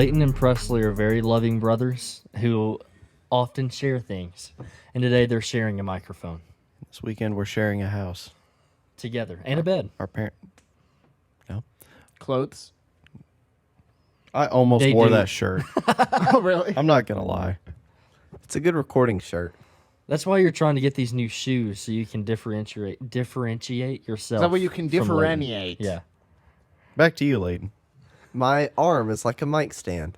Leighton and Presley are very loving brothers who often share things. And today they're sharing a microphone This weekend we're sharing a house. together and a bed. Our parent. No. Clothes. I almost They wore do. that shirt. Oh, really? I'm not gonna lie. It's a good recording shirt. That's why you're trying to get these new shoes so you can differentiate yourself. Is that way you can from Leighton. differentiate? Yeah. Back to you, Leighton. My arm is like a mic stand.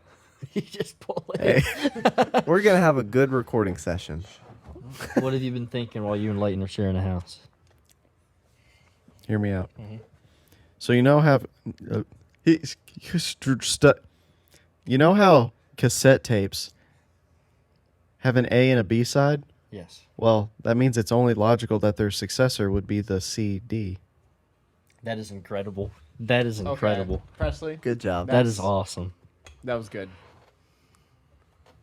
You just pull it. Hey, we're gonna have a good recording session. What have you been thinking while you and Leighton are sharing a house? Hear me out. Mm-hmm. So you know how you know how cassette tapes have an A and a B side? Yes. Well, that means it's only logical that their successor would be the CD. That is incredible. That is Okay. incredible. Presley. Good job. That is awesome. That was good.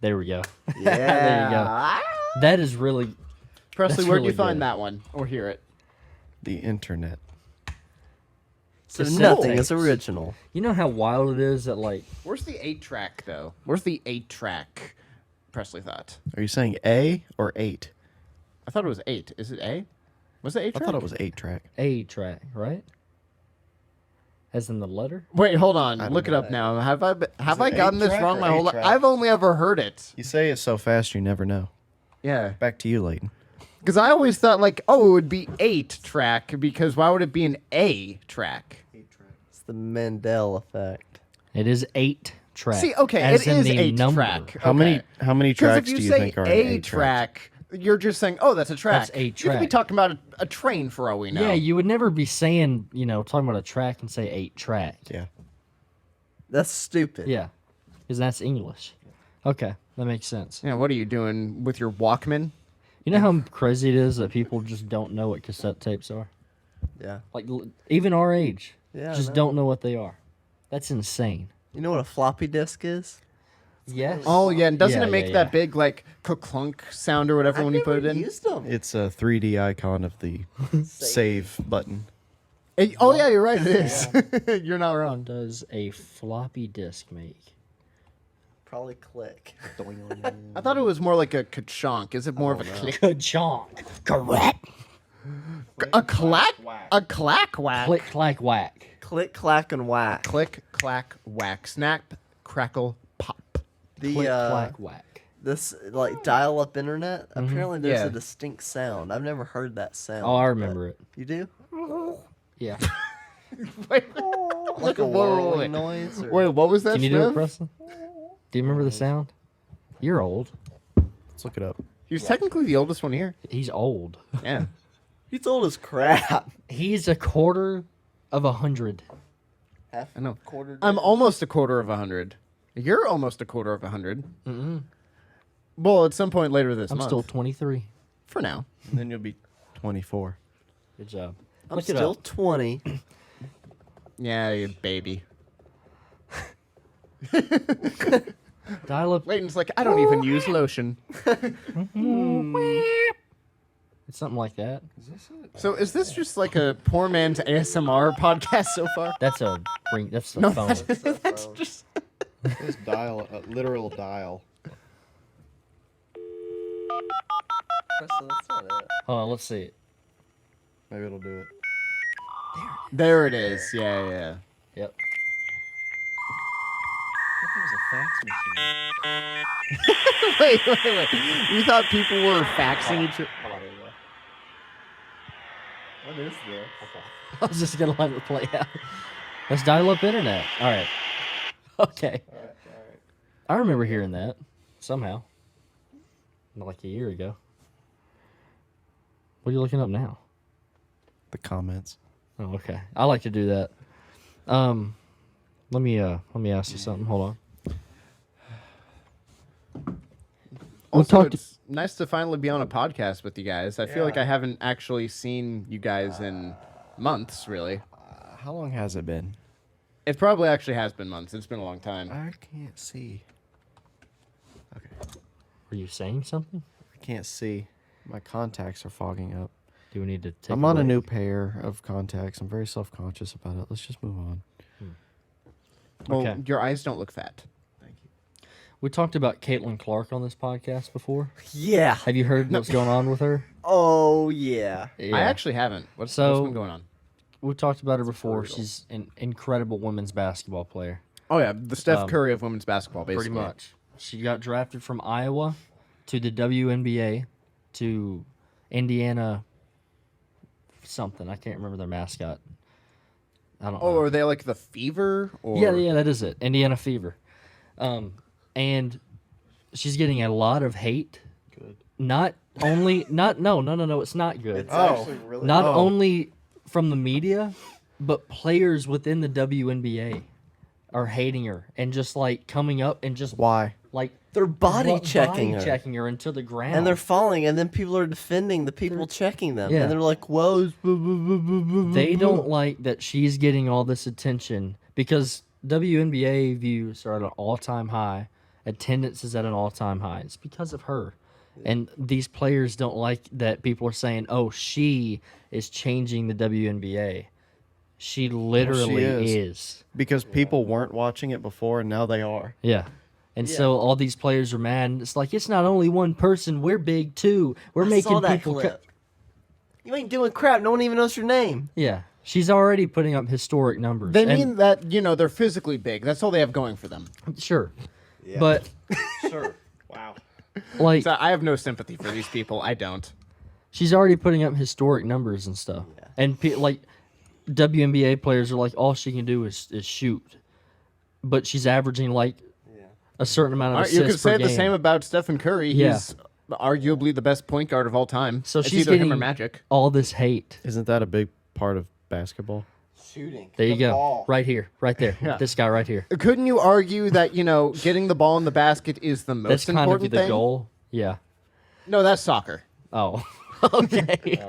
There we go. Yeah. There you go. That is really. Presley, That's where'd you really find good. that one or hear it? The internet. So Cassette nothing tapes. is original. You know how wild it is that, like, Where's the 8-track though? Where's the 8-track? Presley thought. Are you saying A or 8? I thought it was 8. Is it A? Was it 8-track? I thought it was 8-track. A track, right? As in the letter? Wait, hold on. don't Look it know. up now. Have I it gotten this 8-track wrong or my whole life? 8-track? I've only ever heard it. You say it so fast you never know. Yeah. Back to you, Leighton. Because I always thought like, oh, it would be 8-track because why would it be an A track? It's the Mandela effect. It is 8 track. See, okay, as it in is the 8-track. How many Because tracks if do you you say think are an A 8-track? track, you're just saying, oh, that's a track. That's a You could be track. talking about a train for all we know. Yeah, you would never be saying, talking about a track and say 8 track. Yeah. That's stupid. Yeah, because that's English. Okay, that makes sense. Yeah, what are you doing with your Walkman? You know how crazy it is that people just don't know what cassette tapes are? Yeah. Like, even our age, Yeah, I just know. don't know what they are. That's insane. You know what a floppy disk is? Yes. Oh, yeah, and doesn't Yeah, it make yeah, that yeah. big, like, clunk sound or whatever when you put it in? Used them. It's a 3D icon of the save button. Oh, yeah, you're right, it is. You're not wrong. Does a floppy disk make? Probably click. I thought it was more like a ka-chonk. Is it more of a click? Ka-chonk. Correct. A clack? A clack whack? Click, clack, whack. Click, clack, and whack. Click, clack, whack. Snap, crackle, pop. The Click, clack, whack. this like dial-up internet. Apparently, there's Yeah. a distinct sound. I've never heard that sound. Oh, I remember it. You do? Yeah. Wait, Like a whoa, whoa, whirling wait. noise. Or... wait, what was that? Can you do it, Smith? Preston? Do you remember the sound? You're old. Let's look it up. He's technically the oldest one here. He's old. Yeah. He's old as crap. He's a quarter of 100. Half I know. quarter. I'm dead. almost a quarter of 100. You're almost a quarter of 100. Well, at some point later this I'm month. still 23. For now. And then you'll be 24. Good job. I'm Look it still up. 20. Yeah, you baby. Dial up. Leighton's like, I don't even use lotion. It's something like that. So is this just like a poor man's ASMR podcast so far? That's a ring. That's the No, phone. that's just. This dial, a literal dial. Preston, that's not it. Hold on, let's see it. Maybe it'll do it. There it is. Yeah, yeah. Yep. Wait. You thought people were faxing each other? Hold on, here we go. What is this? I was just gonna let it play out. Let's dial up internet. All right. Okay. I remember hearing that somehow, like a year ago. What are you looking up now? The comments. Oh, okay. I like to do that. Let me ask you something. Hold on. Also, talk to- it's nice to finally be on a podcast with you guys. I feel like I haven't actually seen you guys in months, really. How long has it been? It probably actually has been months. It's been a long time. I can't see. Okay. Are you saying something? I can't see. My contacts are fogging up. Do we need to take? I'm on a break? new pair of contacts. I'm very self-conscious about it. Let's just move on. Well, Okay. your eyes don't look fat. Thank We talked about Caitlin Clark on this podcast before. Yeah. Have you heard what's going on with her? Oh yeah. Yeah. I actually haven't. What's So- been going on? We talked about her before. brutal. She's an incredible women's basketball player. Oh yeah, the Steph Curry of women's basketball, basically. Pretty much. She got drafted from Iowa to the WNBA to Indiana something. I can't remember their mascot. I don't Oh, know. are they like the Fever? Or Yeah, that is it. Indiana Fever. And she's getting a lot of hate. Good. Not only no, it's not good. It's actually really Not only from the media, but players within the WNBA are hating her and just like coming up and just Why? like They're body checking her. checking her into the ground. And they're falling, and then people are defending the people checking them. Yeah. And they're like, whoa. They don't like that she's getting all this attention because WNBA views are at an all-time high. Attendance is at an all-time high. It's because of her. And these players don't like that people are saying, "Oh, she is changing the WNBA." She literally is. is. Because people weren't watching it before, and now they are. Yeah. And so all these players are mad. And it's like, it's not only one person. We're big too. We're I making saw that people. clip. You ain't doing crap. No one even knows your name. Yeah. She's already putting up historic numbers. They And- mean that they're physically big. That's all they have going for them. Sure. But, Sure. Wow. like, So I have no sympathy for these people. I don't. she's already putting up historic numbers and stuff. Yeah. And, like, WNBA players are like, all she can do is shoot. But she's averaging, like, a certain amount of All right, assists you could say per the game. same about Stephen Curry. Yeah. He's arguably the best point guard of all time. So it's she's either him or getting Magic. all this hate. Isn't that a big part of basketball? Shooting. There you The go. ball. Right here. Right there. Yeah. This guy right here. Couldn't you argue that getting the ball in the basket is the most That's kind of important the thing? goal. Yeah. No, that's soccer. Oh, okay.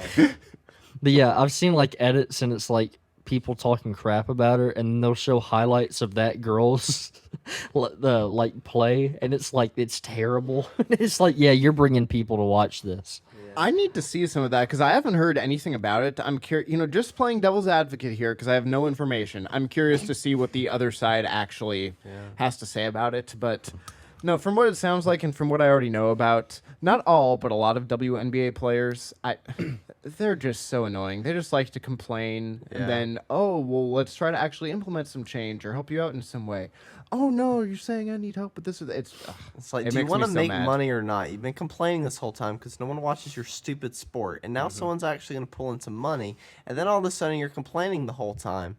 But yeah, I've seen like edits and it's like people talking crap about her, and they'll show highlights of that girl's the like play, and it's like it's terrible. It's like, yeah, you're bringing people to watch this. I need to see some of that because I haven't heard anything about it. I'm curious, just playing devil's advocate here because I have no information. I'm curious to see what the other side actually has to say about it. But no, from what it sounds like and from what I already know about, not all, but a lot of WNBA players, they're just so annoying. They just like to complain and then, oh, well, let's try to actually implement some change or help you out in some way. Oh no, you're saying I need help with this or that. It's like, It do you makes want to me so make mad. money or not? You've been complaining this whole time because no one watches your stupid sport, and now someone's actually going to pull in some money, and then all of a sudden you're complaining the whole time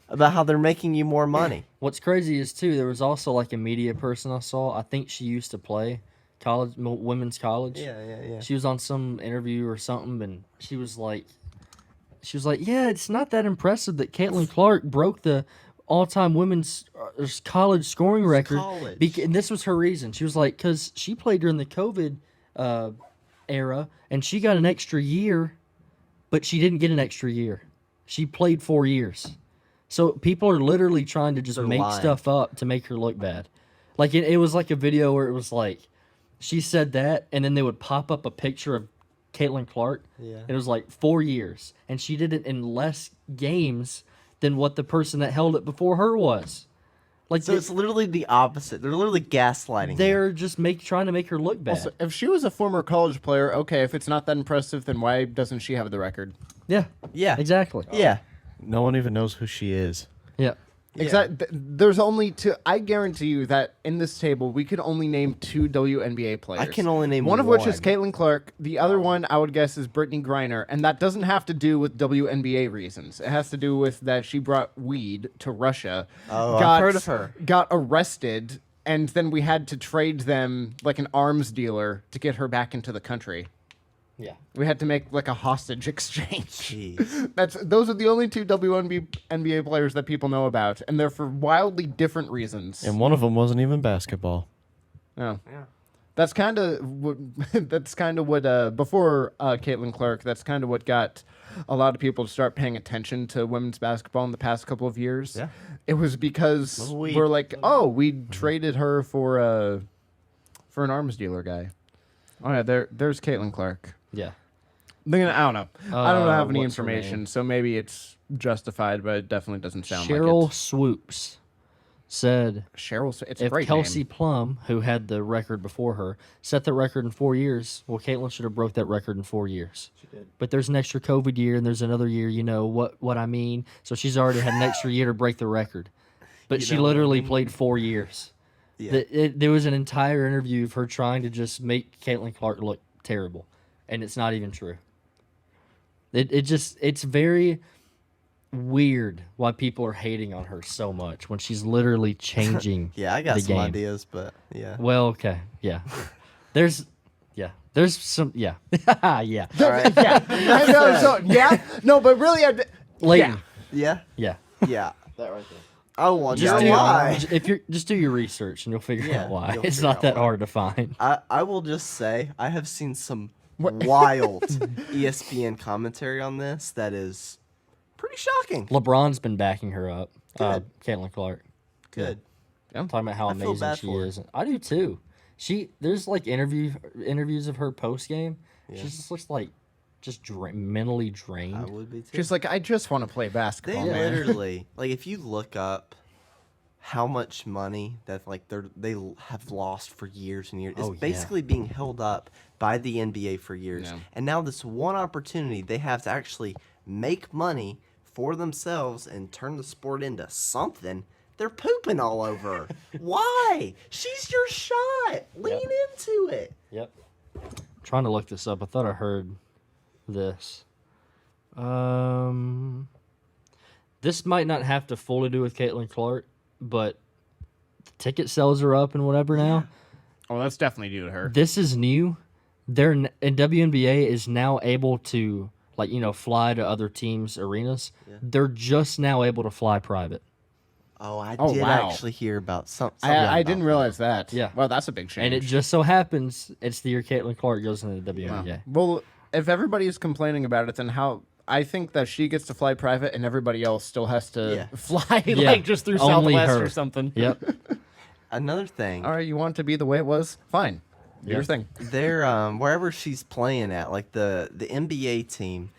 about how they're making you more money. What's crazy is too, there was also like a media person I saw. I think she used to play college, women's college. Yeah. She was on some interview or something, and she was like, yeah, it's not that impressive that Caitlin Clark broke the all-time women's college scoring record. college. And this was her reason. She was like, because she played during the COVID era, and she got an extra year, but she didn't get an extra year. She played 4 years. So people are literally trying to just They're make lying. stuff up to make her look bad. Like it was like a video where it was like, she said that, and then they would pop up a picture of Caitlin Clark. Yeah. It was like 4 years, and she did it in less games than what the person that held it before her was. Like So it's literally the opposite. They're literally gaslighting you. they're just trying to make her look bad. Also, if she was a former college player, okay, if it's not that impressive, then why doesn't she have the record? Yeah, Yeah. exactly. Yeah. No one even knows who she is. Yeah. Exactly. There's only two. I guarantee you that in this table we could only name 2 WNBA players. I can only name one of which is one. Caitlin Clark. The other one I would guess is Brittany Griner, and that doesn't have to do with WNBA reasons. It has to do with that she brought weed to Russia. Oh, I've heard of her. Got arrested, and then we had to trade them like an arms dealer to get her back into the country. Yeah. We had to make like a hostage exchange. Jeez. Those are the only 2 WNBA players that people know about, and they're for wildly different reasons. And one of them wasn't even basketball. Oh. Yeah. That's kind of what before Caitlin Clark. That's kind of what got a lot of people to start paying attention to women's basketball in the past couple of years. Yeah. It was because Little weed. we're like, oh, we traded her for an arms dealer guy. Oh yeah, there's Caitlin Clark. Yeah. I don't know. I don't have any what's her information, name? so maybe it's justified, but it definitely doesn't sound Cheryl like it. Swoops. said It's a if great Kelsey name. Plum, who had the record before her, set the record in 4 years, well, Caitlyn should have broke that record in 4 years. She did. But there's an extra COVID year, and there's another year. You know what I mean? So she's already had an extra year to break the record. But You she know what I literally mean? played 4 years. Yeah. There was an entire interview of her trying to just make Caitlin Clark look terrible, and it's not even true. It's very weird why people are hating on her so much when she's literally changing. Yeah, I got the some game. ideas, but yeah. Well, okay, yeah. There's some, yeah, yeah. No, but really, Leighton, Yeah? yeah. Yeah. That right there. I wonder Just do, why. if you're just do your research and you'll figure Yeah, out why. you'll It's figure not out that why. hard to find. I will just say I have seen some wild ESPN commentary on this that is pretty shocking. LeBron's been backing her up. Good. Caitlin Clark. Good. Talking about how I feel amazing bad she for her. is. I do too. There's like interviews of her post game. She just looks like just mentally I drained. would be too. She's like, I just want to play They basketball, man. literally like if you look up how much money that like they have lost for years and years. It's Oh, yeah. basically being held up by the NBA for years. Yeah. And now this one opportunity they have to actually make money for themselves and turn the sport into something. They're pooping all over her. Why? She's your shot. Lean into it. Yep. Trying to look this up. I thought I heard this. This might not have to fully do with Caitlin Clark, but the ticket sales are up and whatever now. Oh, that's definitely due to her. This is new. And WNBA is now able to fly to other teams' arenas. Yeah. They're just now able to fly private. Oh, I Oh, did wow. actually hear about something. I didn't realize that. Yeah. Well, that's a big change. And it just so happens it's the year Caitlin Clark goes into the Wow. WNBA. Well, if everybody's complaining about it, then how? I think that she gets to fly private and everybody else still has to Yeah. fly Yeah. like just through Only Southwest her. or something. Yep. Another thing. All right, you want it to be the way it was? Fine. Do Yeah. your thing. They're wherever she's playing at, like the NBA team.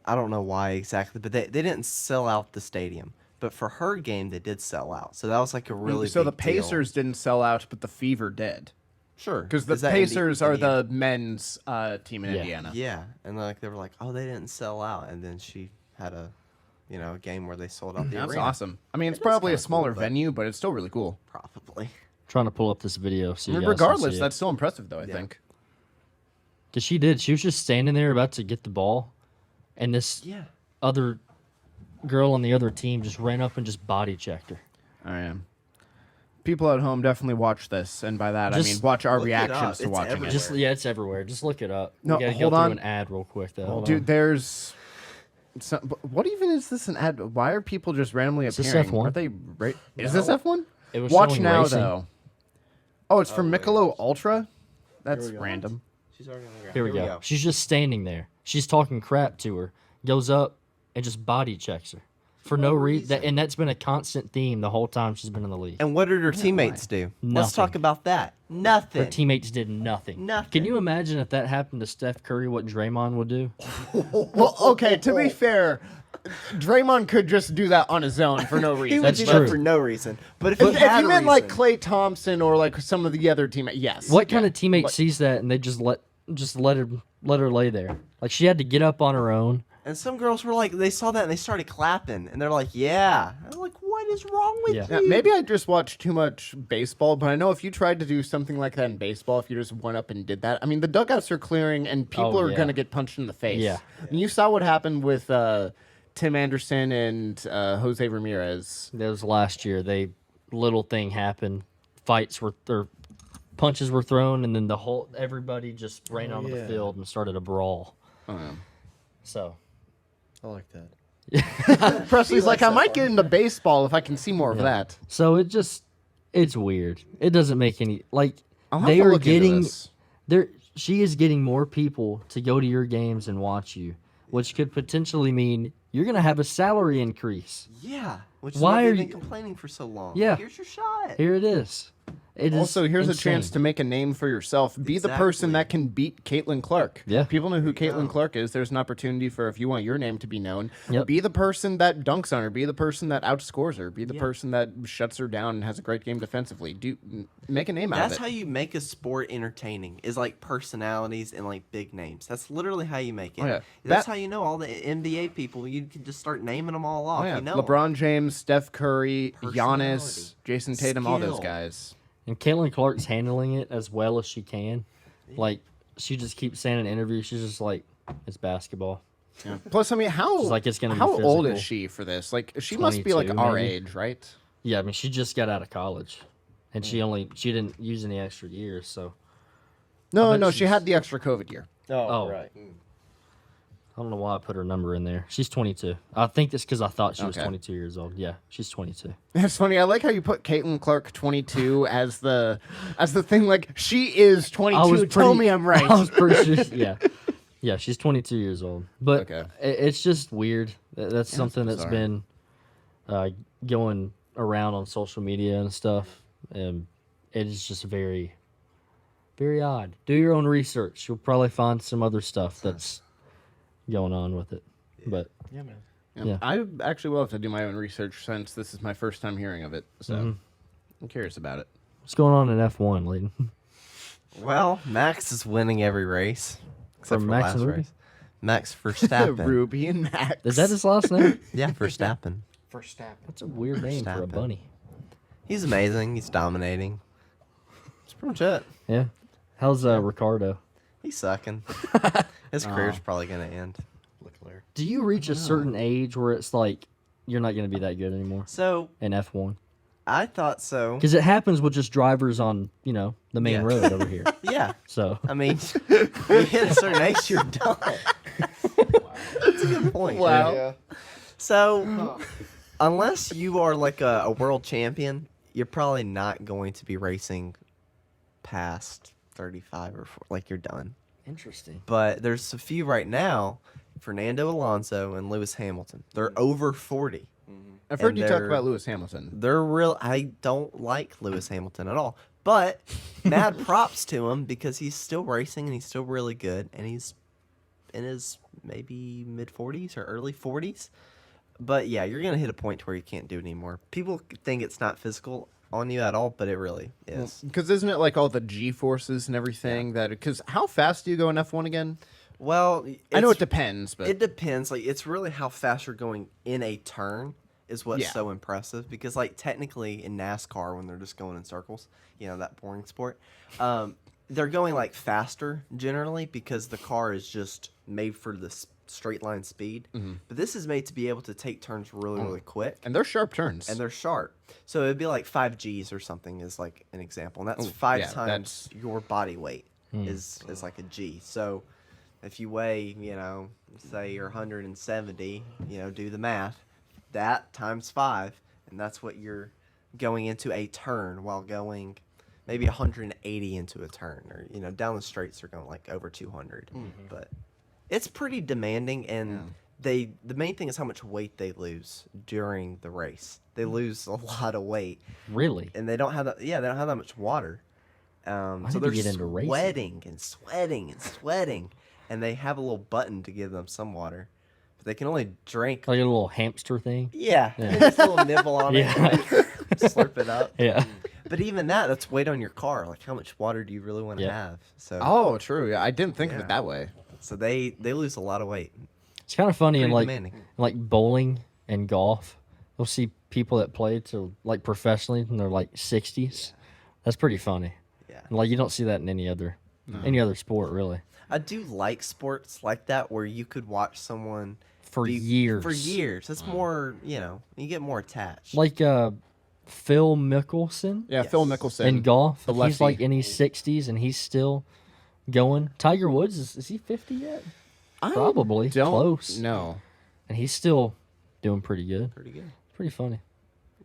I don't know why exactly, but they didn't sell out the stadium. But for her game, they did sell out. So that was like a really So the big deal. Pacers didn't sell out, but the Fever did. Sure, Because the Is that Pacers are Indiana? the men's team in Yeah. Indiana. Yeah, and like they were like, oh, they didn't sell out, and then she had a game where they sold out the That's arena. awesome. I mean, it's It is probably a kinda cool, smaller but- venue, but it's still really cool. Probably. Trying to pull up this video. So you guys Regardless, can see that's still impressive, though, I Yeah. think. because she did. She was just standing there about to get the ball, and this Yeah. other girl on the other team just ran up and just body checked her. I am. People at home definitely watch this, and by that I Just mean watch our look it reactions up. to It's watching everywhere. it. Just it's everywhere. Just look it up. No, we gotta hold go on. through an ad real quick though. Dude, there's what even is this an ad? Why are people just randomly Is this appearing? F1? Are they? Is this F1? It was Watch showing now racing. though. Oh, it's from wait, Michelob Ultra. That's we go. random. She's already on the ground. Here we go. She's just standing there. She's talking crap to her. Goes up and just body checks her for no reason. And that's been a constant theme the whole time she's been in the league. And what did her teammates do? Let's Nothing. talk about that. Her Nothing. teammates did nothing. Nothing. Can you imagine if that happened to Steph Curry? What Draymond would do? Well, okay. To be fair, Draymond could just do that on his own for no He reason. would That's do true. that for no reason. But if, If, he if had you a meant like reason- Clay Thompson or like some of the other teammates, yes. What kind Yeah. of teammate sees that and they just let her lay there? Like she had to get up on her own. And some girls were like, they saw that and they started clapping, and they're like, "Yeah." I'm like, "What is wrong with Yeah. Yeah, you?" maybe I just watched too much baseball, but I know if you tried to do something like that in baseball, if you just went up and did that, I mean, the dugouts are clearing and people Oh, are yeah. going to get punched in the face. Yeah. And you saw what happened with Tim Anderson and Jose Ramirez. That was last year. Little thing happened. Punches were thrown, and then everybody just ran onto the yeah. field and started a brawl. So I like that. Presley's like, I might get into baseball if I can see more of that. So it's weird. It doesn't make any I'll have they to are look into getting this. she is getting more people to go to your games and watch you, which could potentially mean you're gonna have a salary increase. Yeah. Which is Why why are they've been you- complaining for so long. Yeah. Here's your shot. Here it is. It is Also, here's a chance insane. to make a name for yourself. Be the person Exactly. that can beat Caitlin Clark. Yeah. People know who Caitlin Clark is. There's an opportunity for, if you want your name to be known, Yep. be the person that dunks on her. Be the person that outscores her. Be the person that shuts her down and has a great game defensively. Make a name out of That's it. how you make a sport entertaining. Is like personalities and like big names. That's literally how you make it. Oh, yeah. That's That- how you know all the NBA people. You can just start naming them all off. Oh, yeah. You know 'em. LeBron James, Steph Curry, Giannis, Personality. Jason Tatum, all those Skill. guys. And Caitlin Clark's handling it as well as she can. Like, she just keeps saying in interviews, she's just like, it's basketball. Yeah. Plus, I mean, how It's like it's gonna be how old is physical. she for this? Like, she must be like 22 our maybe. age, right? Yeah, I mean, she just got out of college. And she didn't use any extra years, so No, bet no, she she's- had the extra COVID year. Oh. right. I don't know why I put her number in there. She's 22. I think it's because I thought she was Okay. 22 years old. Yeah, she's 22. It's funny. I like how you put Caitlin Clark 22 as the thing. Like, she is 22. Tell me I'm right. I was pretty sure. Yeah, yeah, she's 22 years old. But Okay. it's just weird. That's something that's bizarre. been going around on social media and stuff, and it is just very, very odd. Do your own research. You'll probably find some other stuff that's going on with it. But Yeah, man. Yeah. Yeah. I actually will have to do my own research since this is my first time hearing of it. So I'm curious about it. what's going on in F1, Layden? Well, Max is winning every race except For for Max last and Ruby? race. Max Verstappen. Ruby and Max. Is that his last name? Yeah, Verstappen. first step? That's a weird name for a Verstappen. bunny. He's amazing. He's dominating. That's pretty much it. Yeah. How's Ricardo? He's sucking. His career's probably gonna end. Leclerc. Do you reach a certain age where it's like you're not going to be that good anymore So in F1? I thought so. Because it happens with just drivers on, the main Yeah. road over here. Yeah. So I mean, you hit a certain age, you're done. That's a good point. Wow. Yeah. So, unless you are like a world champion, you're probably not going to be racing past 35 or 40, like you're done. interesting. But there's a few right now, Fernando Alonso and Lewis Hamilton. They're over 40. I've heard And you talk they're- about Lewis Hamilton. They're real. I don't like Lewis Hamilton at all. But mad props to him because he's still racing and he's still really good and he's in his maybe mid 40s or early 40s. But yeah, you're gonna hit a point where you can't do it anymore. People think it's not physical on you at all, but it really is. Because isn't it like all the G forces and everything that? Because how fast do you go in F1 again? Well, I know it's- it depends, but It depends. Like it's really how fast you're going in a turn is what's Yeah. so impressive. Because like technically in NASCAR when they're just going in circles, that boring sport, they're going like faster generally because the car is just made for this straight line speed. But this is made to be able to take turns really really quick. and they're sharp turns. And they're sharp. So it'd be like 5 Gs or something is like an example. And that's Oh, five yeah, times your body weight is like a G. So if you weigh, say you're 170, do the math. That times 5, and that's what you're going into a turn while going maybe 180 into a turn. Or, down the straights they're going like over 200. But it's pretty demanding and the main thing is how much weight they lose during the race. They lose a lot of weight, Really? and they don't have that. Yeah, they don't have that much water. So need to they're get into racing. sweating and sweating and sweating, and they have a little button to give them some water, but they can only drink. Like a little hamster thing? Yeah, just a little nibble on it, Yeah. and, like, slurp it up. Yeah. But even that's weight on your car. Like how much water do you really want to Yeah. have? So oh, true. Yeah, I didn't think of Yeah. it that way. so they lose a lot of weight. It's kind of funny in Pretty like demanding. like bowling and golf. You'll see people that play to like professionally and they're like 60s. That's pretty funny. Yeah. And, like you don't see that in any other sport really. I do like sports like that where you could watch someone For years. For years. It's more, you get more attached. Like Phil Mickelson Yeah, Phil Yes. Mickelson. in golf. the He's like lefty. in his 60s and he's still going. Tiger Woods is he 50 yet? I Probably don't close. know. And he's still doing pretty good. Pretty good. Pretty funny.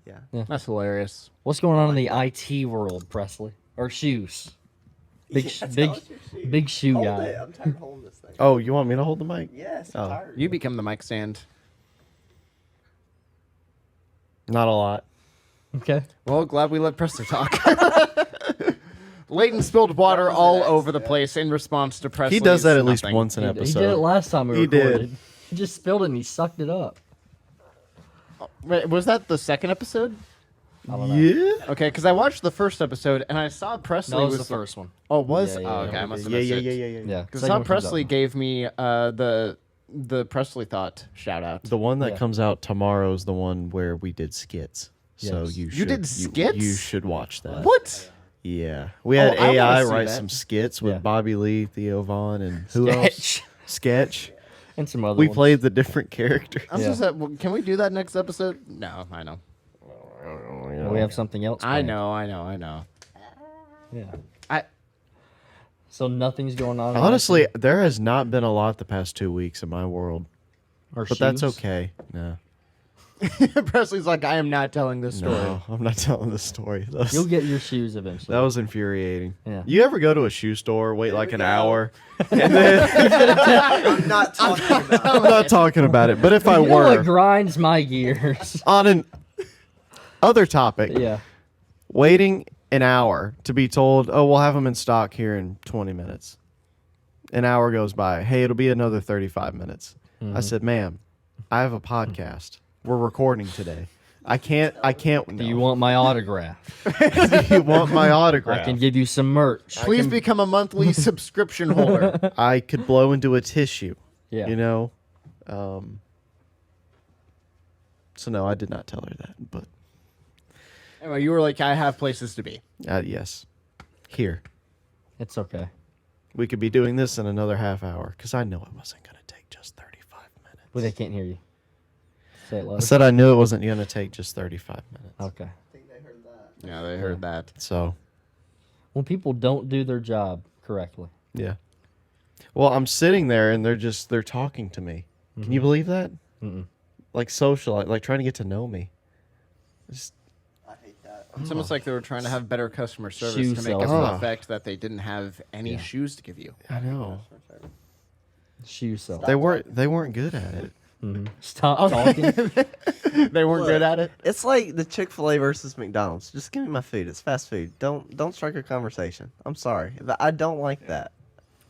Yeah. That's hilarious. What's going on in the IT world, Presley? Or shoes? Big, Yeah, big, tell us your shoe. big shoe Hold guy. it. I'm tired of holding this thing. Oh, you want me to hold the mic? Yes, Oh. I'm tired. You become the mic stand. Not a lot. Okay. Well, glad we let Preston talk. Leighton spilled water all over the place in response to Presley's He does that at least nothing. once an He episode. did it last time we He did. recorded. He just spilled it and he sucked it up. Wait, was that the second episode? Yeah. Okay, because I watched the first episode and I saw Presley That was the was first one. Oh, it was? Yeah, yeah, Oh, yeah. okay, I must have Yeah, missed yeah, it. yeah, yeah, yeah. Yeah. Because second Tom one comes out. Presley gave me the Presley Thought shout out. The one that Yeah. comes out tomorrow is the one where we did skits. So Yes. you You should, did skits? You should watch that. What? Yeah, we had I wanna AI see write that. some skits with Yeah. Bobby Lee, Theo Vaughn, and who else? Sketch. Sketch. And some other We ones. played the different characters. I'm Yeah. just well, can we do that next episode? No, I know. We have something else. I planned. know. Yeah. I So nothing's going on. Honestly, there has not been a lot the past 2 weeks in my world, or but that's shoes? okay. No, Presley's like, I am not telling this story. no, I'm not telling the story. You'll get your shoes eventually. That was infuriating. Yeah. You ever go to a shoe store, wait like we an go. hour? I'm not talking about I'm not talking about it, but if I You know what were grinds my gears? on an other topic, Yeah. waiting an hour to be told, "Oh, we'll have them in stock here in 20 minutes." An hour goes by. Hey, it'll be another 35 minutes. I said, "Ma'am, I have a podcast. We're recording today. I can't. Do you want my autograph? Do you want my autograph? I can give you some merch. Please become a monthly subscription holder. I could blow into a tissue. Yeah. You know. So no, I did not tell her that. But Anyway, you were like, I have places to be. yes, here It's okay. we could be doing this in another half hour because I know it wasn't going to take just 35 minutes. But they can't hear you. Say it I louder. said I knew it wasn't going to take just 35 minutes. Okay. Yeah, they heard that. So When people don't do their job correctly. yeah. Well, I'm sitting there and they're talking to me. Can you believe that? Mm-mm. Like social, like trying to get to know me. Just, I hate that. It's almost like they were trying to have better customer service Shoe to make sales. up for the Ah. fact that they didn't have any Yeah. shoes to give you. I know. Shoe sell. They weren't good at it. Stop talking. They weren't good at it. It's like the Chick-fil-A versus McDonald's. Just give me my food. It's fast food. Don't strike a conversation. I'm sorry, but I don't like that.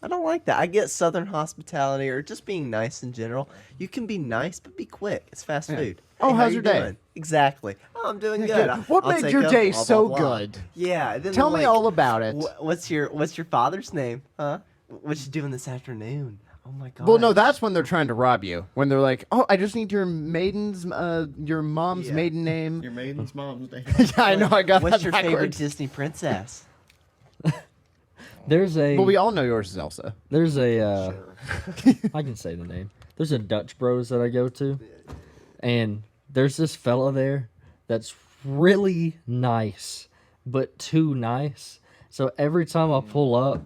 I don't like that. I get Southern hospitality or just being nice in general. You can be nice, but be quick. It's fast food. Oh, Hey, how how's you your day? doing? Exactly. Oh, I'm doing good. good. What I'll made take your a day blah, so blah, blah. good? Yeah. Then Tell they're me like, all about it. What's your father's name? Huh? What you doing this afternoon? Oh my god. Well, no, that's when they're trying to rob you. When they're like, "Oh, I just need your mom's Yeah. maiden name." Your maiden's mom's name. Yeah, I know. I got What's that your favorite backwards. Disney princess? There's a Well, we all know yours is Elsa. there's a I can say the name. There's a Dutch Bros that I go to, and there's this fella there that's really nice, but too nice. So every time I pull up,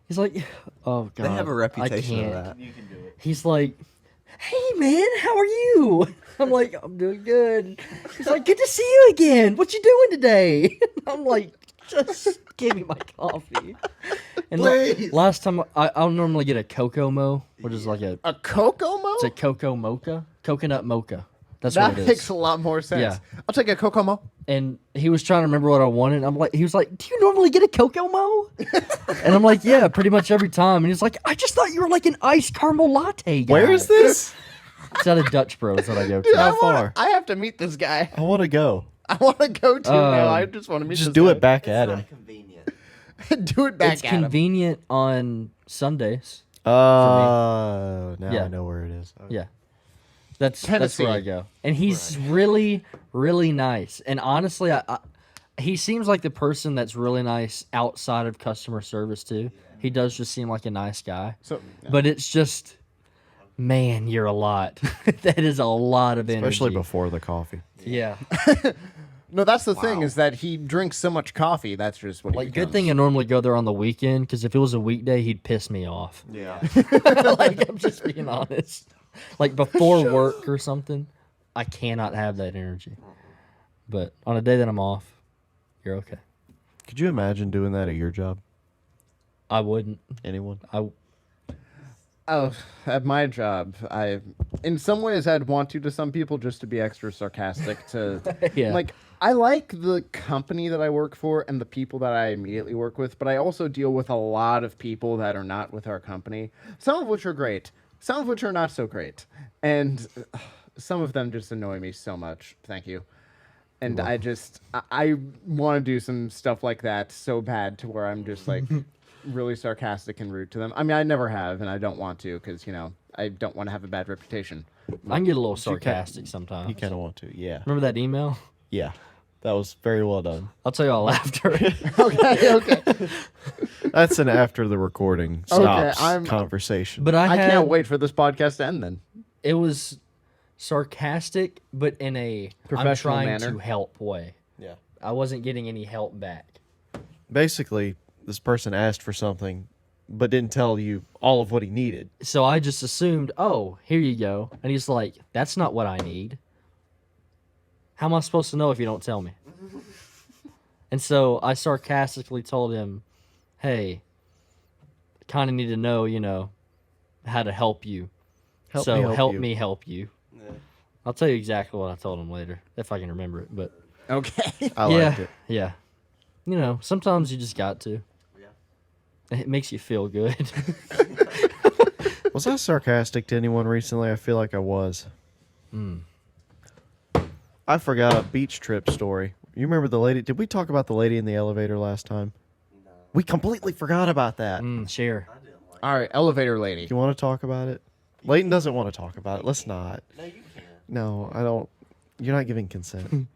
he's like, "Oh God, They have a I reputation of can't." that. He's like, "Hey man, how are you?" I'm like, "I'm doing good." He's like, "Good to see you again. What you doing today?" I'm like, "Just give me my coffee." And last time I'll normally get a Kokomo, which is like a A Kokomo? it's a cocoa mocha, coconut mocha. That's That what it makes is. a lot more sense. Yeah. I'll take a Kokomo. And he was trying to remember what I wanted. I'm like, he was like, "Do you normally get a Kokomo?" And I'm like, "Yeah, pretty much every time." And he's like, "I just thought you were like an iced caramel latte guy." Where is this? It's at a Dutch Bros that I go to. Dude, How far? I have to meet this guy. I want to go. I want to go to now. I just want to meet Just this do guy. it back It's at not him. convenient. Do it back It's at him. convenient on Sundays. Now Yeah. I know where it is. Yeah. That's where Tennessee. I go. And he's really, really nice. And honestly, he seems like the person that's really nice outside of customer service too. He does just seem like a nice guy. So, But it's just, man, you're a lot. That is a lot of energy. Especially before the coffee. Yeah. no, that's the thing is that he drinks so much coffee. That's just what. Like, he good becomes. thing I normally go there on the weekend, because if it was a weekday, he'd piss me off. Yeah. Like, I'm just being honest. Like, before work or something, I cannot have that energy. But on a day that I'm off, you're okay. Could you imagine doing that at your job? I wouldn't. Anyone? Oh, at my job, in some ways, I'd want to some people just to be extra sarcastic. To Yeah. like, I like the company that I work for and the people that I immediately work with, but I also deal with a lot of people that are not with our company. Some of which are great, some of which are not so great, and some of them just annoy me so much. Thank you. And I want to do some stuff like that so bad to where I'm just like really sarcastic and rude to them. I mean, I never have, and I don't want to because, I don't want to have a bad reputation. I can get a little sarcastic sometimes. You kind of want to, yeah. Remember that email? Yeah. That was very well done. I'll tell you all after. Okay. That's an after the recording stops conversation. But I can't wait for this podcast to end then. It was sarcastic, but in a Professional I'm trying manner. to help way. Yeah. I wasn't getting any help back. Basically, this person asked for something, but didn't tell you all of what he needed. So I just assumed, oh, here you go. And he's like, that's not what I need. How am I supposed to know if you don't tell me? And so I sarcastically told him, hey, kind of need to know, how to help you. Help me help you. Yeah. I'll tell you exactly what I told him later, if I can remember it. But Okay. I yeah, liked it. yeah. Sometimes you just got to. Yeah. It makes you feel good. Was I sarcastic to anyone recently? I feel like I was. I forgot a beach trip story. You remember the lady? Did we talk about the lady in the elevator last time? No. We completely forgot about that. Share. I didn't like All right, elevator lady. Do you want to talk about it? Leighton doesn't want to talk about it. Let's not. No, you can't. No, I don't. You're not giving consent.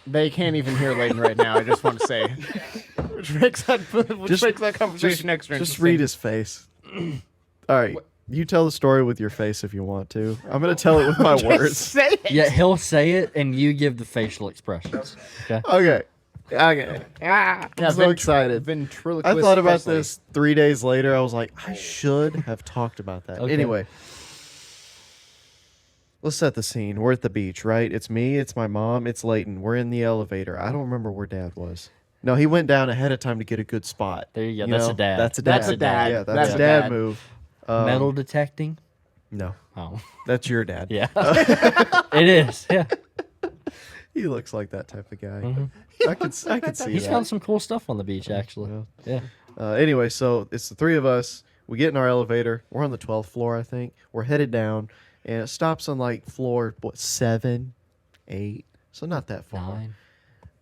They can't even hear Layden right now. I just want to say, which makes that conversation extra. Just interesting. read his face. All right. You tell the story with your face if you want to. I'm going to tell it with my words. Say it. Yeah, he'll say it, and you give the facial expressions. Okay. Okay. Okay. Yeah, I'm so excited. Ventriloquist I thought about Presley. this 3 days later. I was like, I should have talked about that. Okay. Anyway, let's set the scene. We're at the beach, right? It's me, it's my mom, it's Leighton. We're in the elevator. I don't remember where Dad was. No, he went down ahead of time to get a good spot. There you go. That's a dad. That's a dad. That's a dad. Yeah, That's that's a a dad dad. move. Metal detecting. No, Oh, that's your dad. yeah. It is. Yeah. He looks like that type of guy. Mhm. I could see He's that. found some cool stuff on the beach, actually. Yeah. Anyway, so it's the three of us. We get in our elevator. We're on the 12th floor, I think. We're headed down, and it stops on like floor 7, 8, so not that far.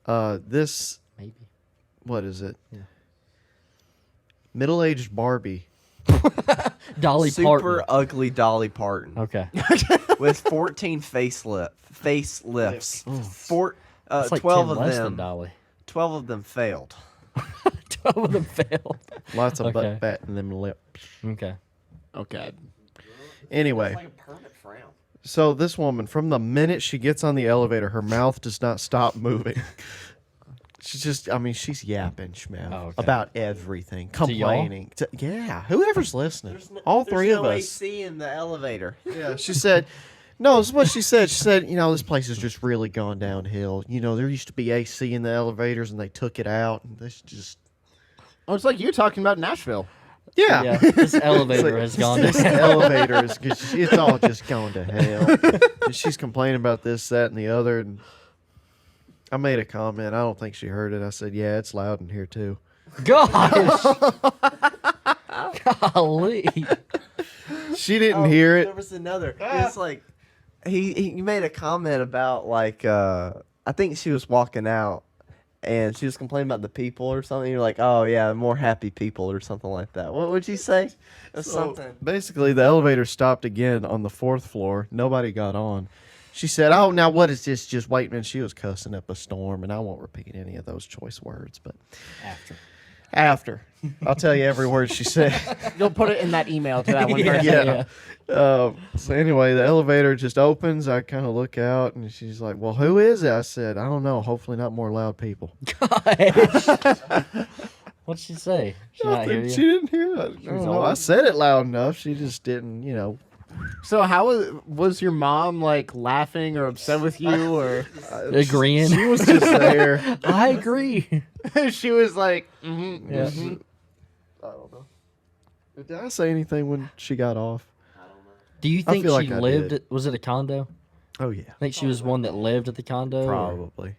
9, This maybe. what is it? Yeah. Middle-aged Barbie. Dolly Super Parton. ugly Dolly Parton Okay. with 14 facelifts. It's like 12 10 of less than them. Dolly. 12 of them failed. 12 of them failed. Lots of Okay. butt fat in them lips. Okay. Okay. Anyway, Like a permanent frown. so this woman, from the minute she gets on the elevator, her mouth does not stop moving. She's just, she's yapping, Schmev, Oh, okay. about everything, y'all? complaining. Yeah, whoever's listening. All three There's of no us. AC in the elevator. Yeah, she said, no, this is what she said. She said, this place has just really gone downhill. There used to be AC in the elevators and they took it out. And this just, Oh, it's like you talking about Nashville. yeah. Yeah. This elevator has gone This down. elevator is, it's all just gone to hell. And she's complaining about this, that, and the other. And I made a comment. I don't think she heard it. I said, yeah, it's loud in here too. Gosh. Golly. She didn't hear There it. was another. It's like he made a comment about like I think she was walking out and she was complaining about the people or something. You're like, oh yeah, more happy people or something like that. What would you say? It's something. Basically, the elevator stopped again on the 4th floor. Nobody got on. She said, oh, now what is this? Just wait, man. She was cussing up a storm, and I won't repeat any of those choice words, but after. I'll tell you every word she said. You'll put it in that email to that one Yeah. person. So anyway, the elevator just opens. I kind of look out, and she's like, well, who is it? I said, I don't know. Hopefully not more loud people. What'd she say? She not hear She you? didn't hear it. I don't know. old. I said it loud enough. She just didn't, So how was your mom like laughing or upset with you or Agreeing. She was just there. I agree. she was like mm-hmm, Yeah. mhm. I don't know. Did I say anything when she got off? Do you I think feel she like I lived did. was it a condo? Oh, yeah. I think she was one that lived at the condo. or- Probably.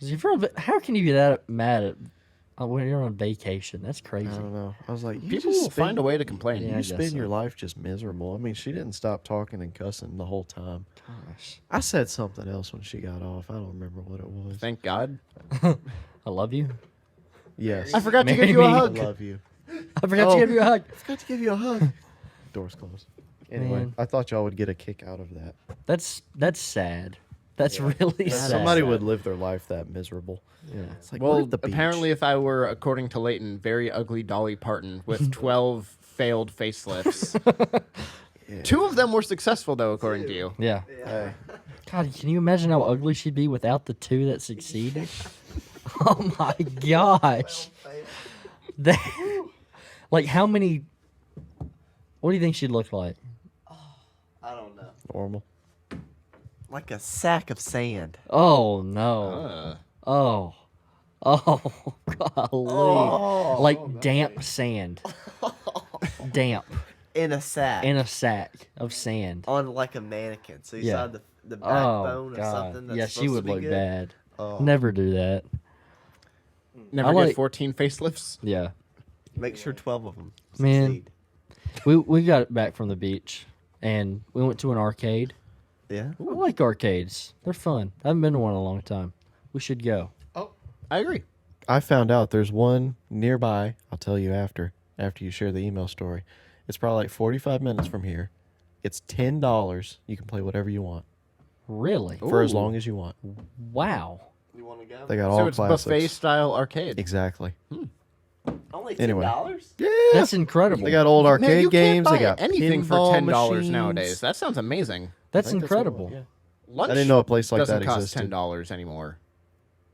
'Cause if you're on, how can you be that mad at when you're on vacation? That's I crazy. don't know. I was like, you People just will find a way to complain. Yeah, I You guess spend so. your life just miserable. I mean, she didn't stop talking and cussing the whole time. Gosh, I said something else when she got off. I don't remember what it was. Thank God. I love you. Yes. I forgot to give Marry you a me. I hug. love you. I forgot Oh. to give you a hug. I forgot to give you a hug. Door's closed. Anyway, Man. I thought y'all would get a kick out of that. That's sad. That's really sad. Somebody would live their life that miserable. Yeah. It's like, we're Well, at the beach. apparently, if I were, according to Leighton, very ugly Dolly Parton with 12 failed facelifts. 2 of them were successful, though, according to you. Yeah. Hey, God, can you imagine how ugly she'd be without the 2 that succeeded? Oh my gosh. That, like, how many? What do you think she'd look like? I don't know. normal. Like a sack of sand. Oh no. Uh, Oh. Oh, golly. Like damp sand. Damp. In a sack. In a sack of sand. on like a mannequin. So you Yeah. saw the Oh, backbone of God. something that's Yeah, she supposed would to be look good. bad. Oh. Never do that. never I get like- 14 facelifts. Yeah. Make sure 12 of them Man. succeed. We got back from the beach and we went to an arcade. Yeah. I like arcades. They're fun. I haven't been to one in a long time. We should go. I agree. I found out there's one nearby. I'll tell you after you share the email story. It's probably like 45 minutes from here. It's $10. You can play whatever you want Really? for as Ooh. long as you want. Wow. You want to go? They got So all it's classics. buffet style arcade. Exactly. Only $10? Anyway. Yeah. That's incredible. They got old Man, arcade you games. can't They buy got anything for pinball $10 machines. nowadays. That sounds amazing. That's I think what it incredible. was, yeah. Lunch I didn't know a place like doesn't that cost existed. $10 anymore.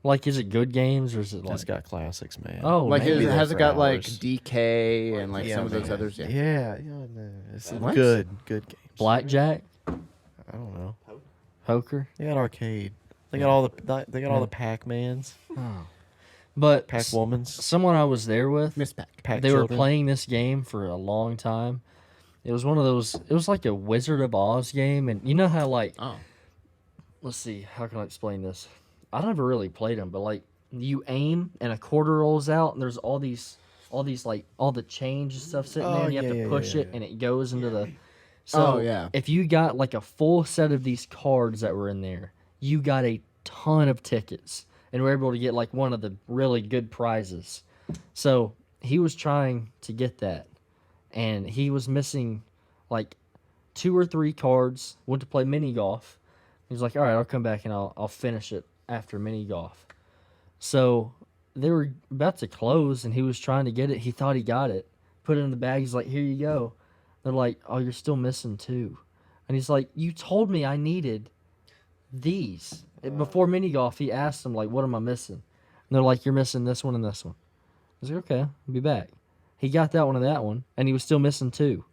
Like, is it good games or is it like? It's got classics, man. Oh, Like, maybe there has it for got like hours. DK and like Yeah, some of those man. others? Yeah. Yeah, no, it's What? good games. Blackjack, I don't know. poker. They got arcade. They got all the Pac-Mans, But Pac-Womans, someone I was there with, Miss Pac. Pac they were children. playing this game for a long time. It was one of those. It was like a Wizard of Oz game, and you know how like, Oh. let's see, how can I explain this? I never really played them, but like you aim and a quarter rolls out, and there's all these like all the change and stuff sitting there, Oh, and you have yeah, to yeah, push yeah, it, yeah. and it goes into the. So Oh, yeah. if you got like a full set of these cards that were in there, you got a ton of tickets, and were able to get like one of the really good prizes. So he was trying to get that, and he was missing like 2 or 3 cards. Went to play mini golf. He's like, all right, I'll come back and I'll finish it after mini golf. So they were about to close, and he was trying to get it. He thought he got it. Put it in the bag. He's like, here you go. They're like, oh, you're still missing 2. And he's like, you told me I needed these. And before mini golf, he asked them, like, what am I missing? And they're like, you're missing this one and this one. I was like, okay, I'll be back. He got that one and that one, and he was still missing 2.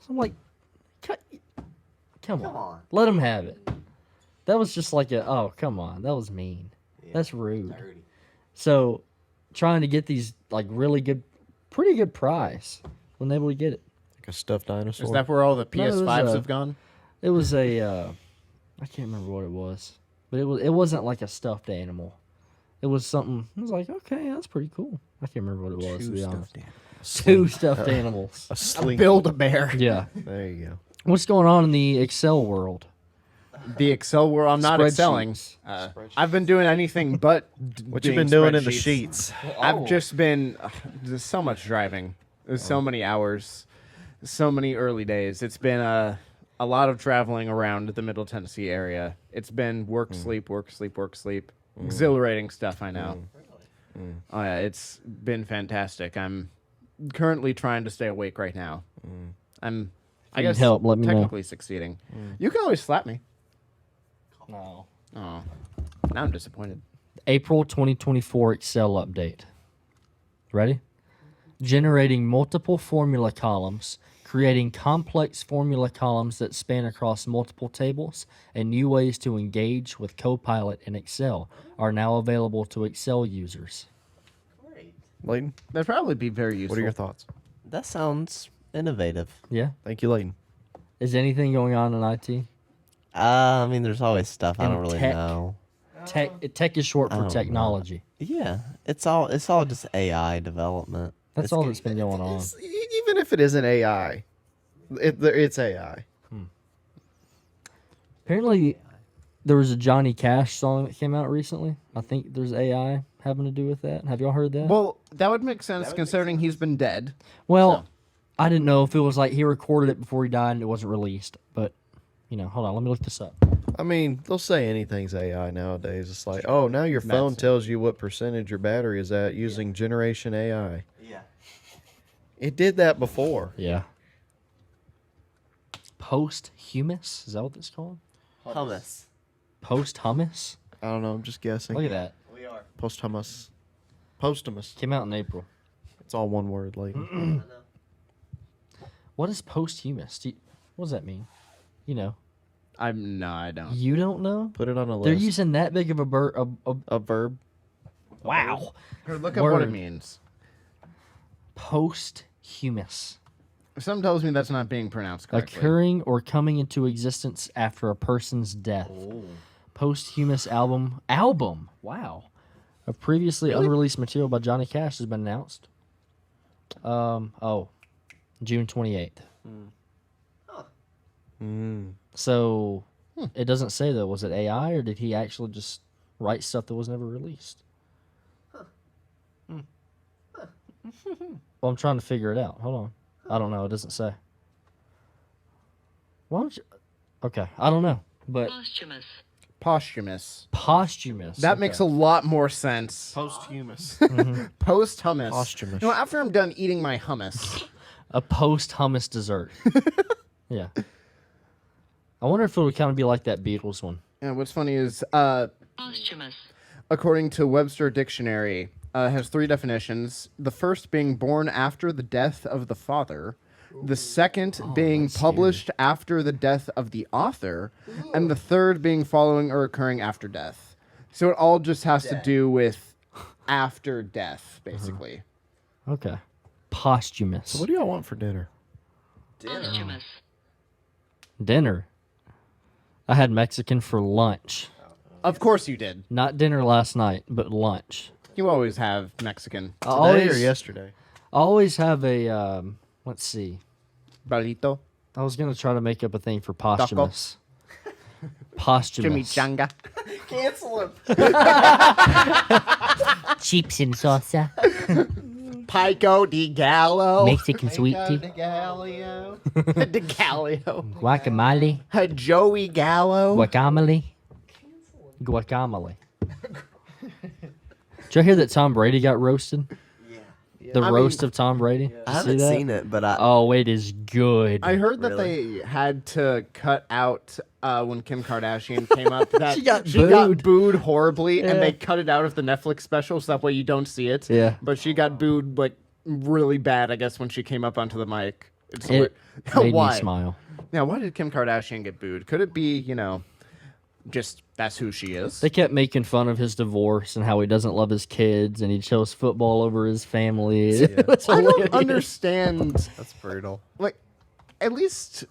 So I'm like, come on. Let him have it. That was just like oh, come on. That was mean. That's rude. Dirty. So, trying to get these, like, really good, pretty good prize. Wasn't able to get it. like a stuffed dinosaur. Is that where all the No, it was, PS5s uh, have gone? It was a, I can't remember what it was, but it wasn't like a stuffed animal. It was something. I was like, okay, that's pretty cool. I can't remember what it was, to be honest. 2 stuffed animals. a sling? Build a bear. Yeah. There you go. What's going on in the Excel world? The Excel where I'm not excelling. Spreadsheets. I've been doing anything but What you been doing in the spreadsheets. sheets? I've just been there's so much driving. There's so many hours, so many early days. It's been a lot of traveling around the Middle Tennessee area. It's been work, sleep, work, sleep, work, sleep. Exhilarating stuff, I know. Oh yeah, it's been fantastic. I'm currently trying to stay awake right now. I'm I you need guess help, let me know. technically succeeding. You can always slap me. No. Oh. Now I'm disappointed. April 2024 Excel update. Ready? Generating multiple formula columns, creating complex formula columns that span across multiple tables, and new ways to engage with Copilot in Excel are now available to Excel users. Great. Layton, That'd probably be very useful. what are your thoughts? That sounds innovative. Yeah? Thank you, Layton. Is anything going on in IT? I mean, there's always stuff I In don't really tech. know. Tech is short I for don't know. technology. Yeah, it's all just AI development. That's all that's been going on. Even if it isn't AI, it's AI. Apparently, there was a Johnny Cash song that came out recently. I think there's AI having to do with that. Have y'all heard that? Well, that would make sense considering he's been dead. Well, I didn't know if it was like he recorded it before he died and it wasn't released. But, hold on, let me look this up. I mean, they'll say anything's AI nowadays. It's like, oh, now your phone tells you what percentage your battery is at using Generation AI. Yeah. It did that before. Yeah. Posthumous? Is that what it's called? Hummus. Posthumous? I don't know. I'm just guessing. Look at that. We are. Posthumous. Posthumous. Came out in April. It's all one word, lady. What is posthumous? What does that mean? I don't. You don't know? Put it on a list. They're using that big of a verb. wow. Here, look up what it Word. means. Posthumous. Something tells me that's not being pronounced correctly. Occurring or coming into existence after a person's death. Posthumous album. Wow. Of previously unreleased material by Johnny Cash has been announced. June 28th. So it doesn't say though. Was it AI or did he actually just write stuff that was never released? Well, I'm trying to figure it out. Hold on. I don't know. It doesn't say. Why don't you? Okay, I don't know. But Posthumous. posthumous. That makes a lot more sense. Posthumous. Post-hummus. Posthumous. After I'm done eating my hummus. a post-hummus dessert. Yeah. I wonder if it would kind of be like that Beatles one. And what's funny is, Posthumous. according to Webster Dictionary, has 3 definitions. The first being born after the death of the father. The second being published after the death of the author. And the third being following or occurring after death. So it all just has to do with after death, basically. Okay. Posthumous. What do y'all want for dinner? Posthumous. Dinner. I had Mexican for lunch. Of course you did. Not dinner last night, but lunch. You always have Mexican. I Today always, or yesterday? I always have a, let's see. Burrito. I was going to try to make up a thing for posthumous. Posthumous. Chimichanga. Cancel him. Chips and salsa, Pico de Gallo. Mexican sweet tea, De Gallio. De Gallio. guacamole, Joey Gallo. guacamole. Guacamole. Did you hear that Tom Brady got roasted? The I roast mean- of Tom Brady? Did you I see haven't that? seen it, but I. Oh, it is good. I heard that Really? they had to cut out when Kim Kardashian came up. That She got got booed. booed horribly, Yeah. and they cut it out of the Netflix special, so that way you don't see it. Yeah. But she got booed like really bad, I guess, when she came up onto the mic. It's It made why? me smile. Now, why did Kim Kardashian get booed? Could it be, just that's who she is? They kept making fun of his divorce and how he doesn't love his kids and he chose football over his family. It was I hilarious. don't understand. That's brutal. Like, at least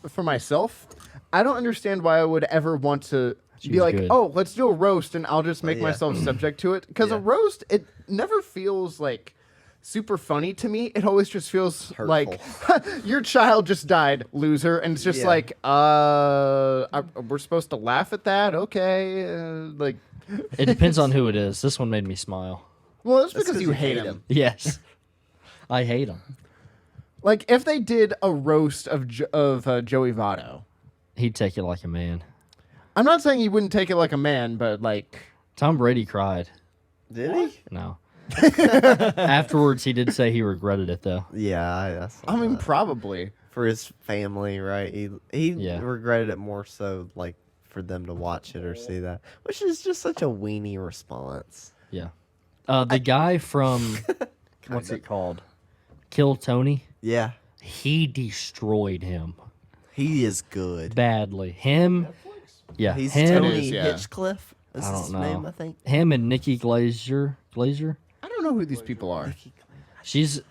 for myself, I don't understand why I would ever want to be was like, good. oh, let's do a roast and I'll just make Yeah. myself subject to it. Because a Yeah. roast, it never feels like super funny to me. It always just feels like your child just died, loser, and it's just Yeah. like, we're supposed to laugh at that, okay? Like, It depends on who it is. This one made me smile. well, that's That's because 'cause you hate him. Yes. I hate him. Like, if they did a roast of Joey Votto, He'd take it like a man. I'm not saying he wouldn't take it like a man, but like, Tom Brady cried. Did he? No. Afterwards, he did say he regretted it, though. Yeah, I mean, probably. for his family, right? He Yeah. regretted it more so like for them to watch it or see that, which is just such a weenie response. Yeah. The guy from, what's it called? Kill Tony. Yeah, He destroyed him he is good. badly. Him. Yeah. He's him. Tony is, yeah. Hitchcliff. Is I his don't know. name, I think. Him and Nikki Glazer. I don't know who these people are.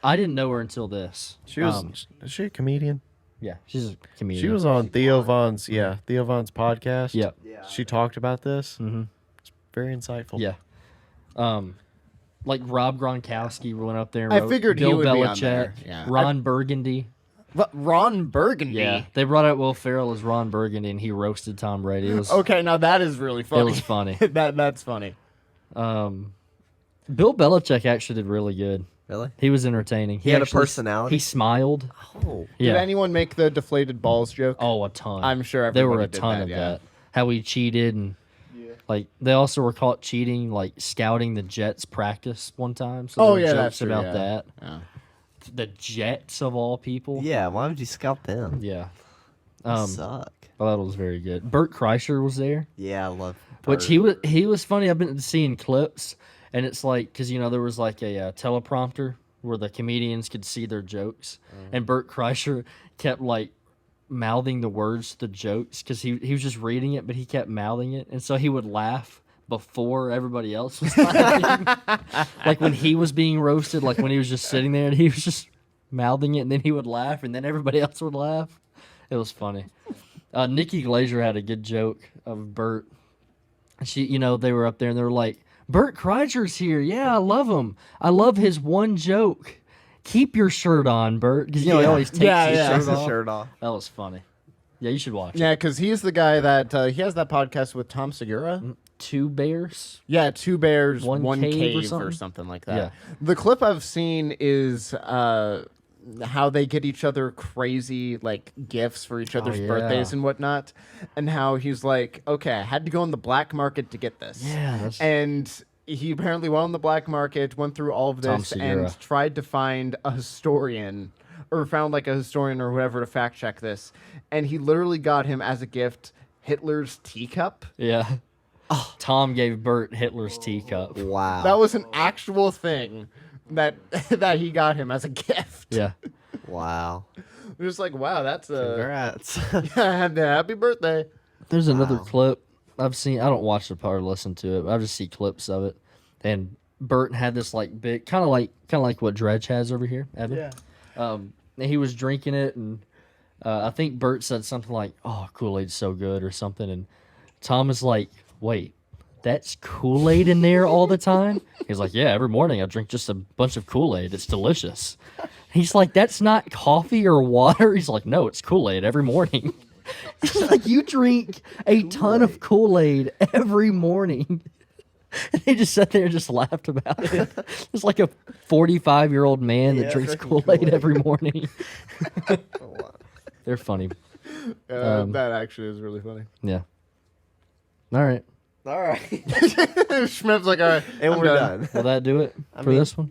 I didn't know her until this. She was. Is she a comedian? Yeah, she's a comedian. She was on Theo Von's podcast. Yep. Yeah. She talked about this. Mhm. Very insightful. Yeah. Like Rob Gronkowski went up there and I wrote figured he Bill would be on Belichick, there, yeah. Ron Burgundy. What, Ron Burgundy? Yeah, they brought out Will Ferrell as Ron Burgundy, and he roasted Tom Brady. It was Okay, now that is really funny. It was funny. That's funny. Bill Belichick actually did really good. Really? He was entertaining. He had a actually personality? He smiled. Oh. Yeah. Did anyone make the deflated balls joke? Oh, a ton. I'm sure there were everybody a did ton that, of yeah. that. How he cheated and like they also were caught cheating, like scouting the Jets practice one time. So Oh, there were yeah, jokes that's true, about yeah. that. Yeah. The Jets of all people. Yeah, why would you scout them? Yeah. They suck. Well, that was very good. Bert Kreischer was there, Yeah, I love which he was funny. I've been seeing clips, and it's like because there was like a teleprompter where the comedians could see their jokes, and Bert Kreischer kept like mouthing the words to the jokes because he was just reading it, but he kept mouthing it, and so he would laugh before everybody else was laughing. Like when he was being roasted, like when he was just sitting there and he was just mouthing it, and then he would laugh, and then everybody else would laugh. It was funny. Nikki Glazer had a good joke of Bert. She, they were up there and they were like, Bert Kreischer's here. Yeah, I love him. I love his one joke. Keep your shirt on, Bert. Because, he always takes his shirt off. That was funny. Yeah, you should watch it. Yeah, because he's the guy that he has that podcast with Tom Segura. Two Bears. Yeah, Two Bears, One One Cave Cave, or or something? something like that. Yeah. The clip I've seen is how they get each other crazy like gifts for each other's yeah. birthdays and whatnot, and how he's like, okay, I had to go on the black market to get this. Yeah, that's- and he apparently went on the black market, went through all of Tom this, Segura. and tried to find a historian, or found like a historian or whatever to fact check this, and he literally got him as a gift Hitler's teacup. Yeah. Tom gave Bert Hitler's teacup. Wow. That was an actual thing that that he got him as a gift. Yeah. Wow. We're just like, wow, that's a Congrats. happy birthday. There's another clip I've seen. I don't watch the part or listen to it, but I just see clips of it. And Bert had this like big, kind of like what Dredge has over here, Evan. Yeah. And he was drinking it, and I think Bert said something like, "Oh, Kool-Aid's so good" or something, and Tom is like, "Wait, that's Kool-Aid in there all the time?" He's like, "Yeah, every morning I drink just a bunch of Kool-Aid. It's delicious." He's like, "That's not coffee or water." He's like, "No, it's Kool-Aid every morning." He's like, "You drink a ton of Kool-Aid every morning." And they just sat there and just laughed about it. It's like a 45-year-old man that drinks Kool-Aid every morning. They're funny. That actually is really funny. Yeah. All right. All right. Schmep's like, all right, And I'm we're done. Will that do it for this one?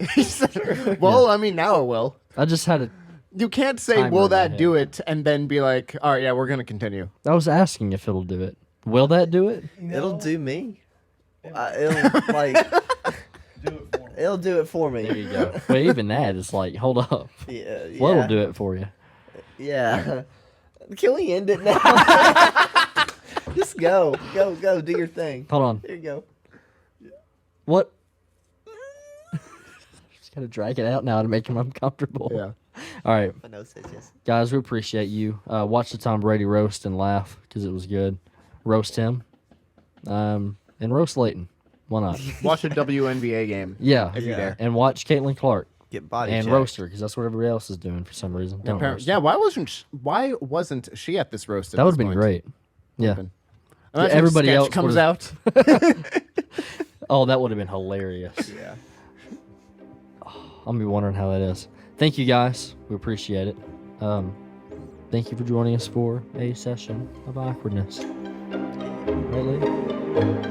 Well, I mean, now it will. I just had a. You can't say, Timer will in my that head. do it, and then be like, all right, yeah, we're going to continue. I was asking if it'll do it. Will that do it? It'll do me. It'll like. It'll do it for me. There you go. Well, even that is like, hold up. Yeah. What'll do it for you? Yeah. Can we end it now? Just go. Go. Do your thing. Hold on. There you go. What? Just gotta drag it out now to make him uncomfortable. Yeah. All right, My nose says yes. guys, we appreciate you. Watch the Tom Brady roast and laugh because it was good. Roast him, and roast Leighton. Why not? Watch a WNBA game. Yeah, If you dare. and watch Caitlin Clark Get body and checked. roast her because that's what everybody else is doing for some reason. Don't roast Yeah, her. why wasn't she at this roast? At That would this have been point? great. Yeah. Imagine the everybody sketch else comes would've- out. Oh, that would have been hilarious. Yeah. I'm gonna be wondering how that is. Thank you guys. We appreciate it. Thank you for joining us for a session of awkwardness. Right, Lee?